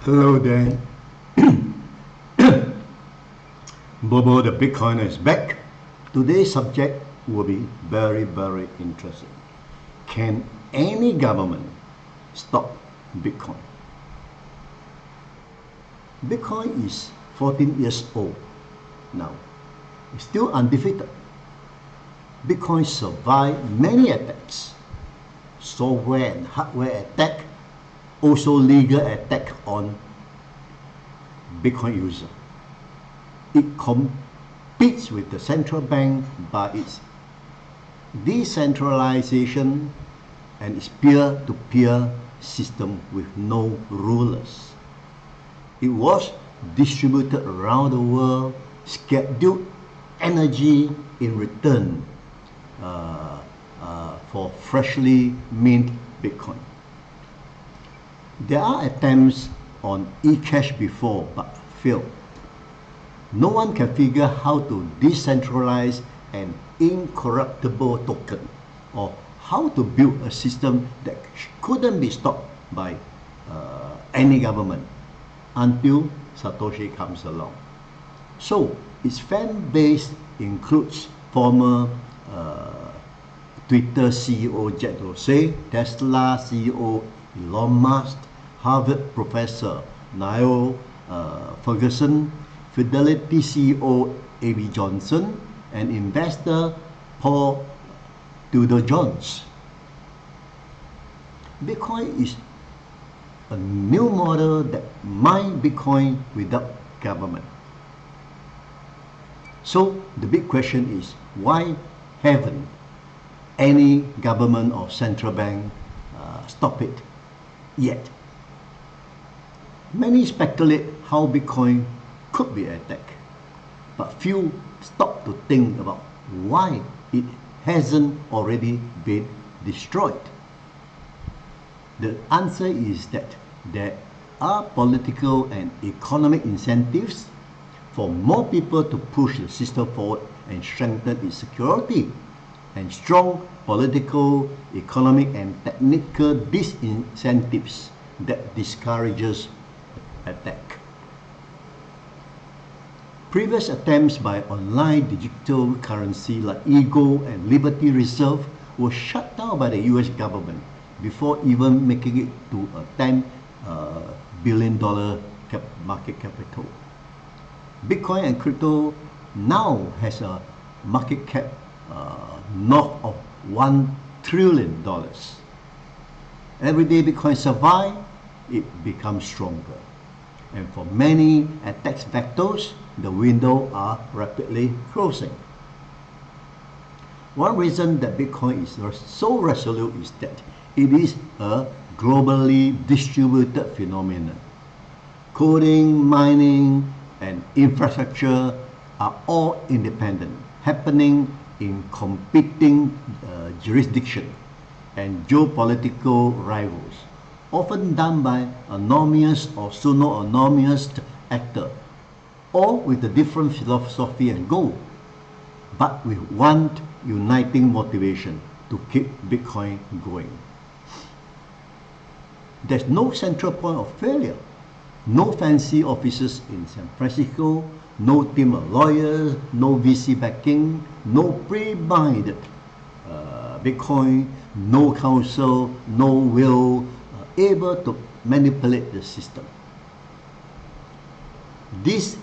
Hello there. Bobo the Bitcoiner is back. Today's subject will be very, very interesting. Can any government stop Bitcoin? Bitcoin is 14 years old now. It's still undefeated. Bitcoin survived many attacks. Software and hardware attack, also legal attack on Bitcoin user. It competes with the central bank by its decentralization and its peer-to-peer system with no rulers. It was distributed around the world, scheduled energy in return for freshly mint Bitcoin. There are attempts on e-cash before but failed. No one can figure how to decentralize an incorruptible token or how to build a system that couldn't be stopped by any government until Satoshi comes along. So its fan base includes former Twitter CEO Jack Dorsey, Tesla CEO Elon Musk, Harvard professor Niall Ferguson, Fidelity CEO A.B. Johnson, and investor Paul Tudor Jones. Bitcoin is a new model that mines Bitcoin without government. So the big question is, why haven't any government or central bank stop it yet? Many speculate how Bitcoin could be attacked, but few stop to think about why it hasn't already been destroyed. The answer is that there are political and economic incentives for more people to push the system forward and strengthen its security, and strong political, economic, and technical disincentives that discourages attack. Previous attempts by online digital currency like Ego and Liberty Reserve were shut down by the US government before even making it to a $10 billion market capital. Bitcoin and crypto now has a market cap north of $1 trillion. Every day Bitcoin survives, it becomes stronger. And for many attack vectors, the windows are rapidly closing. One reason that Bitcoin is so resolute is that it is a globally distributed phenomenon. Coding, mining, and infrastructure are all independent, happening in competing jurisdictions and geopolitical rivals, often done by anonymous or pseudo-anonymous actors, all with a different philosophy and goal, but with one uniting motivation: to keep Bitcoin going. There's no central point of failure, no fancy offices in San Francisco, no team of lawyers, no VC backing, no pre-binded Bitcoin, no counsel, no will able to manipulate the system. This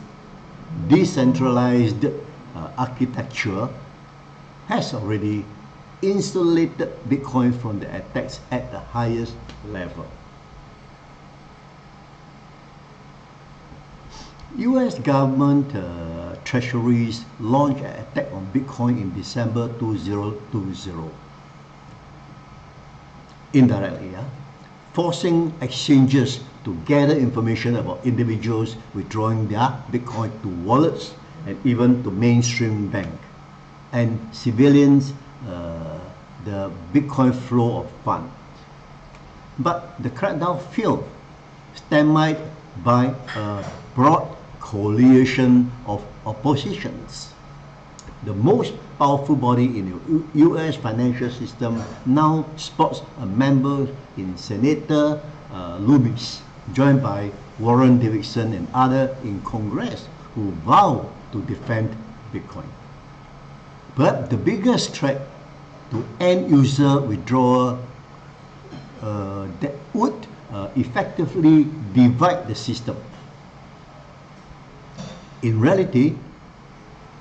decentralized architecture has already insulated Bitcoin from the attacks at the highest level. US government treasuries launched an attack on Bitcoin in December 2020. Indirectly, forcing exchanges to gather information about individuals withdrawing their Bitcoin to wallets and even to mainstream bank, and civilians the Bitcoin flow of funds. But the crackdown failed, stymied by a broad coalition of oppositions. The most powerful body in the US financial system now sports a member in Senator Loomis, joined by Warren Davidson and others in Congress who vow to defend Bitcoin. But the biggest threat to end-user withdrawal that would effectively divide the system. In reality,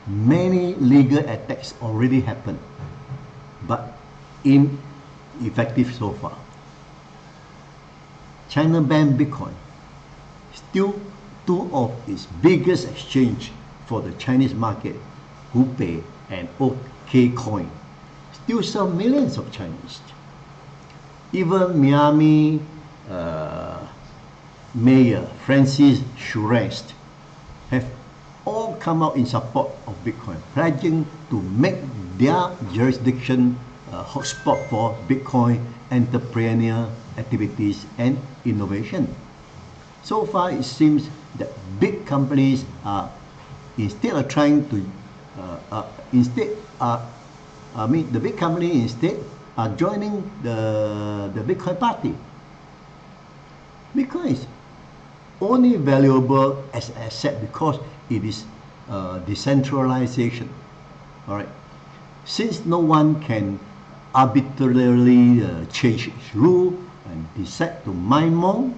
many legal attacks already happened, but ineffective so far. China banned Bitcoin, still two of its biggest exchange for the Chinese market, Hupei and OKCoin, still serve millions of Chinese. Even Miami Mayor Francis Schurest have all come out in support of Bitcoin, pledging to make their jurisdiction a hotspot for Bitcoin entrepreneurial activities and innovation. So far, it seems that big companies are instead of trying to the big company instead are joining the Bitcoin party. Bitcoin is only valuable as an asset because it is decentralization. All right. Since no one can arbitrarily change its rule and decide to mine more,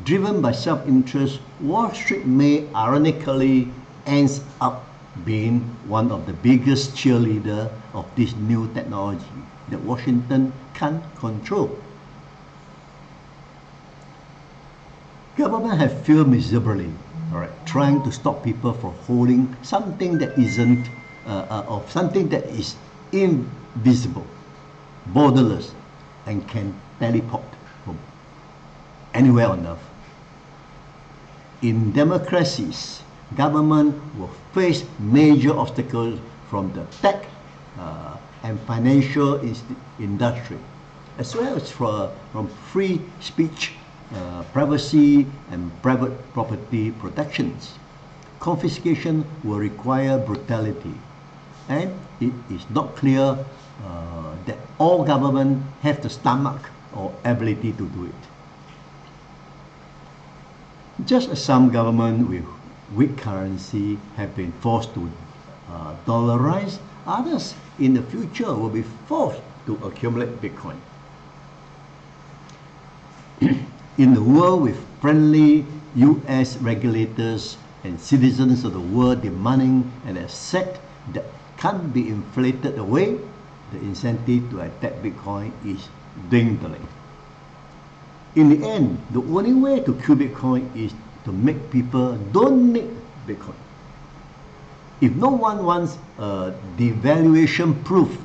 driven by self-interest, Wall Street may ironically ends up being one of the biggest cheerleaders of this new technology that Washington can't control. Government have failed miserably, all right, trying to stop people from holding something that isn't, of something that is invisible, borderless, and can teleport from anywhere on earth. In democracies, government will face major obstacles from the tech and financial industry, as well as from free speech, privacy, and private property protections. Confiscation will require brutality, and it is not clear that all government have the stomach or ability to do it. Just as some government with weak currency have been forced to dollarize, others in the future will be forced to accumulate Bitcoin. In the world with friendly US regulators and citizens of the world demanding an asset that can't be inflated away, the incentive to attack Bitcoin is dwindling. In the end, the only way to kill Bitcoin is to make people don't need Bitcoin. If no one wants a devaluation-proof,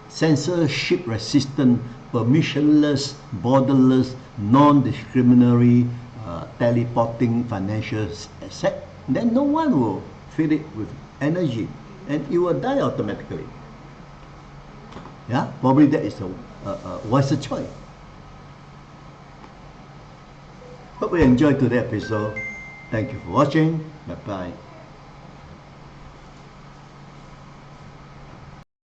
censorship-resistant, permissionless, borderless, non-discriminatory, teleporting financial asset, then no one will fill it with energy and it will die automatically. Yeah, probably that is a wiser choice. Hope you enjoyed today's episode. Thank you for watching. Bye-bye.